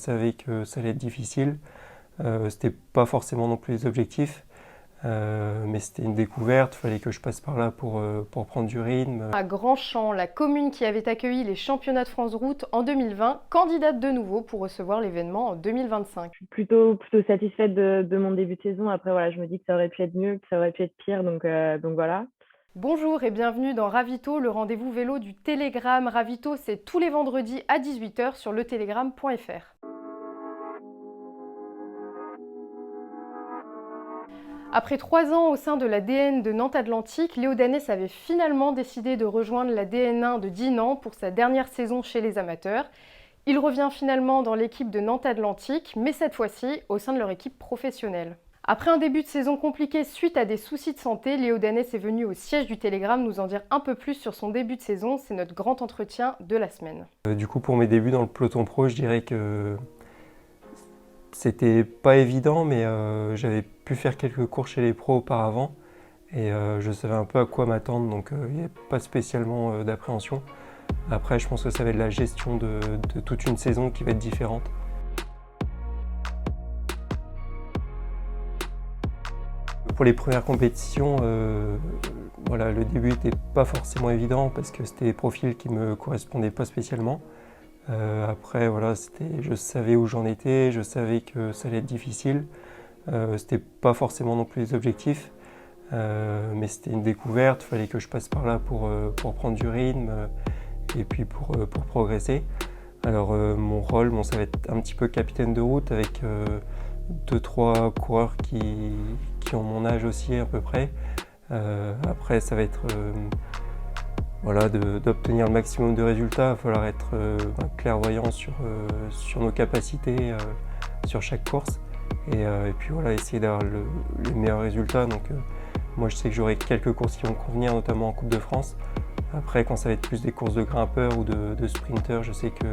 savais que ça allait être difficile. C'était pas forcément non plus les objectifs, mais c'était une découverte, il fallait que je passe par là pour prendre du rythme. À Grandchamp, la commune qui avait accueilli les championnats de France route en 2020, candidate de nouveau pour recevoir l'événement en 2025. Je suis plutôt satisfaite de mon début de saison. Après, voilà, je me dis que ça aurait pu être mieux, que ça aurait pu être pire, donc voilà. Bonjour et bienvenue dans Ravito, le rendez-vous vélo du Télégramme. Ravito, c'est tous les vendredis à 18 h sur letélégramme.fr. Après 3 ans au sein de la DN de Nantes Atlantique, Léo Danès avait finalement décidé de rejoindre la DN1 de Dinan pour sa dernière saison chez les amateurs. Il revient finalement dans l'équipe de Nantes Atlantique, mais cette fois-ci au sein de leur équipe professionnelle. Après un début de saison compliqué suite à des soucis de santé, Léo Danès est venu au siège du Télégramme nous en dire un peu plus sur son début de saison. C'est notre grand entretien de la semaine. Du coup, pour mes débuts dans le peloton pro, je dirais que c'était pas évident, mais j'avais pu faire quelques cours chez les pros auparavant et je savais un peu à quoi m'attendre, donc il n'y avait pas spécialement d'appréhension. Après, je pense que ça va être la gestion de toute une saison qui va être différente. Pour les premières compétitions, voilà, le début n'était pas forcément évident parce que c'était des profils qui ne me correspondaient pas spécialement. Après, voilà, je savais où j'en étais, je savais que ça allait être difficile. C'était pas forcément non plus les objectifs, mais c'était une découverte, il fallait que je passe par là pour prendre du rythme et puis pour progresser. Alors mon rôle, ça va être un petit peu capitaine de route avec 2-3 coureurs qui ont mon âge aussi à peu près. Après, ça va être voilà, d'obtenir le maximum de résultats. Il va falloir être clairvoyant sur nos capacités sur chaque course. Et puis voilà, essayer d'avoir le meilleur résultat. Donc moi je sais que j'aurai quelques courses qui vont convenir, notamment en Coupe de France. Après, quand ça va être plus des courses de grimpeurs ou de sprinteurs, je sais que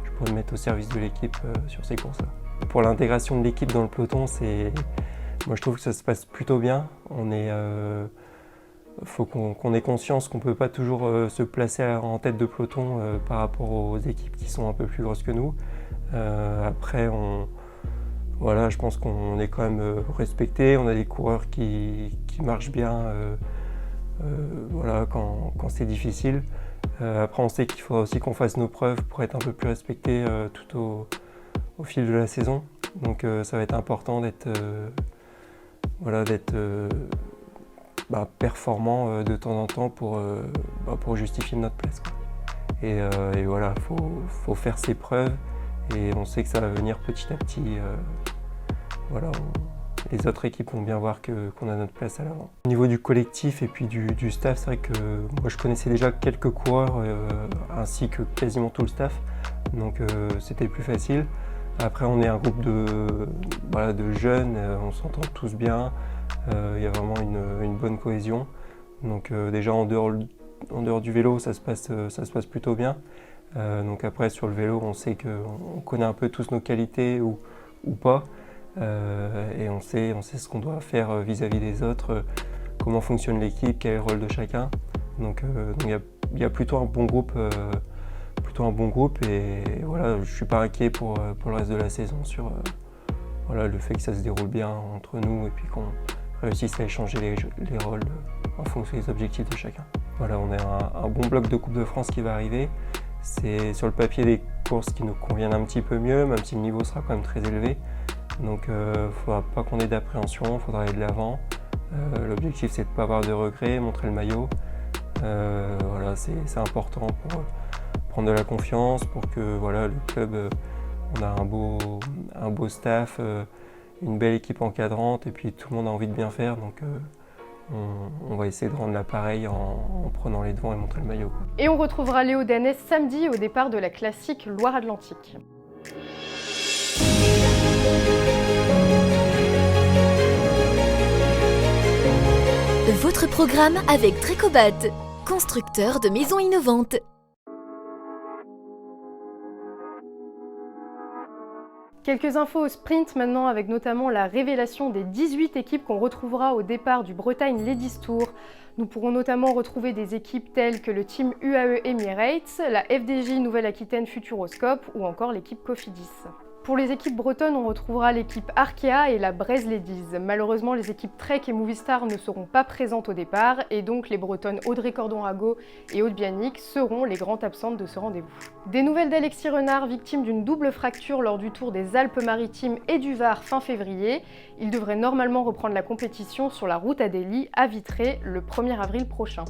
je pourrais me mettre au service de l'équipe sur ces courses-là. Pour l'intégration de l'équipe dans le peloton, moi je trouve que ça se passe plutôt bien. Faut qu'on ait conscience qu'on ne peut pas toujours se placer en tête de peloton par rapport aux équipes qui sont un peu plus grosses que nous. Après, voilà, je pense qu'on est quand même respecté. On a des coureurs qui marchent bien voilà, quand c'est difficile. Après, on sait qu'il faudra aussi qu'on fasse nos preuves pour être un peu plus respecté tout au fil de la saison. Donc ça va être important d'être voilà, performant de temps en temps pour justifier notre place, quoi. Et voilà, faut faire ses preuves et on sait que ça va venir petit à petit. Voilà, les autres équipes vont bien voir qu'on a notre place à l'avant. Au niveau du collectif et puis du staff, c'est vrai que moi je connaissais déjà quelques coureurs ainsi que quasiment tout le staff, donc c'était plus facile. Après, on est un groupe de jeunes, on s'entend tous bien, il y a vraiment une bonne cohésion. Donc déjà en dehors du vélo, ça se passe plutôt bien. Donc après, sur le vélo, on sait qu'on connaît un peu tous nos qualités ou pas. Et on sait ce qu'on doit faire vis-à-vis des autres, comment fonctionne l'équipe, quel est le rôle de chacun. Donc il y a plutôt un bon groupe. Et voilà, je suis pas inquiet pour le reste de la saison sur voilà, le fait que ça se déroule bien entre nous et puis qu'on réussisse à échanger les rôles en fonction des objectifs de chacun. Voilà, on a un bon bloc de Coupe de France qui va arriver. C'est sur le papier des courses qui nous conviennent un petit peu mieux, même si le niveau sera quand même très élevé. Donc il ne faudra pas qu'on ait d'appréhension, il faudra aller de l'avant. L'objectif c'est de ne pas avoir de regrets, montrer le maillot. Voilà, c'est important pour prendre de la confiance, pour que voilà, le club, on a un beau staff, une belle équipe encadrante et puis tout le monde a envie de bien faire. Donc on va essayer de rendre l'appareil en prenant les devants et montrer le maillot, quoi. Et on retrouvera Léo Danès samedi au départ de la classique Loire-Atlantique. Votre programme avec Trecobat, constructeur de maisons innovantes. Quelques infos au sprint maintenant, avec notamment la révélation des 18 équipes qu'on retrouvera au départ du Bretagne Ladies Tour. Nous pourrons notamment retrouver des équipes telles que le team UAE Emirates, la FDJ Nouvelle-Aquitaine Futuroscope ou encore l'équipe Cofidis. Pour les équipes bretonnes, on retrouvera l'équipe Arkea et la Braise Ladies. Malheureusement, les équipes Trek et Movistar ne seront pas présentes au départ et donc les bretonnes Audrey Cordon-Rago et Aude Bianic seront les grandes absentes de ce rendez-vous. Des nouvelles d'Alexis Renard, victime d'une double fracture lors du Tour des Alpes-Maritimes et du Var fin février. Il devrait normalement reprendre la compétition sur la route Adélie à Vitré le 1er avril prochain.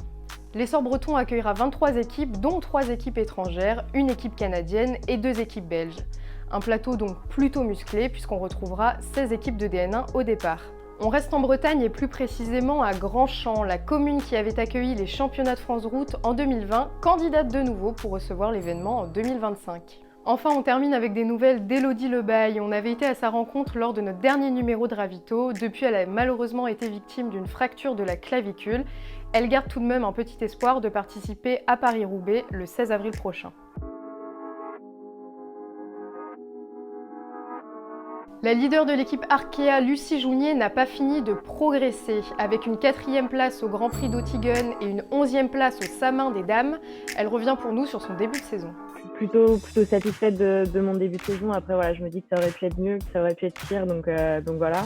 L'Essor breton accueillera 23 équipes, dont 3 équipes étrangères, une équipe canadienne et 2 équipes belges. Un plateau donc plutôt musclé puisqu'on retrouvera 16 équipes de DN1 au départ. On reste en Bretagne et plus précisément à Grand-Champ, la commune qui avait accueilli les championnats de France route en 2020, candidate de nouveau pour recevoir l'événement en 2025. Enfin, on termine avec des nouvelles d'Élodie Lebaille. On avait été à sa rencontre lors de notre dernier numéro de Ravito. Depuis, elle a malheureusement été victime d'une fracture de la clavicule. Elle garde tout de même un petit espoir de participer à Paris-Roubaix le 16 avril prochain. La leader de l'équipe Arkea, Lucie Jounier, n'a pas fini de progresser. Avec une 4e place au Grand Prix d'Ottingen et une 11e place au Samin des Dames, elle revient pour nous sur son début de saison. Plutôt satisfaite de mon début de saison. Après, voilà, je me dis que ça aurait pu être mieux, que ça aurait pu être pire, donc voilà.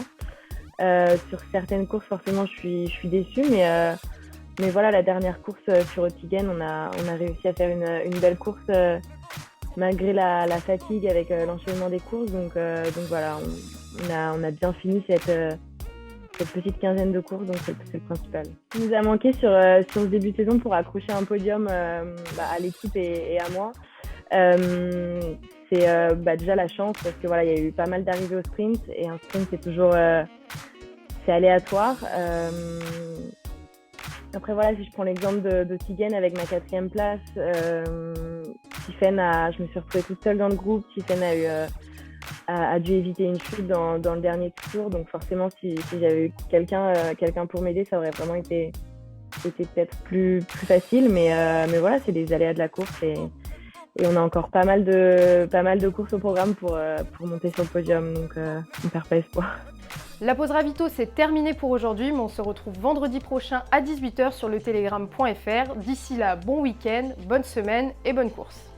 Sur certaines courses, forcément, je suis déçue, mais voilà, la dernière course sur Ottingen, on a réussi à faire une belle course malgré la fatigue avec l'enchaînement des courses. Donc voilà, on a bien fini cette petite quinzaine de courses, donc c'est le principal. Il nous a manqué sur ce début de saison pour accrocher un podium à l'équipe et à moi. C'est déjà la chance parce que voilà, il y a eu pas mal d'arrivées au sprint et un sprint c'est toujours c'est aléatoire. Après voilà, si je prends l'exemple d'Ottingen avec ma 4e place, Tiffaine je me suis retrouvée toute seule dans le groupe. Tiffaine a dû éviter une chute dans le dernier tour, donc forcément si j'avais eu quelqu'un pour m'aider, ça aurait vraiment été peut-être plus facile, mais voilà, c'est des aléas de la course et on a encore pas mal de courses au programme pour monter sur le podium, donc on perd pas espoir. La pause Ravito, c'est terminé pour aujourd'hui, mais on se retrouve vendredi prochain à 18h sur le telegram.fr. D'ici là, bon week-end, bonne semaine et bonne course.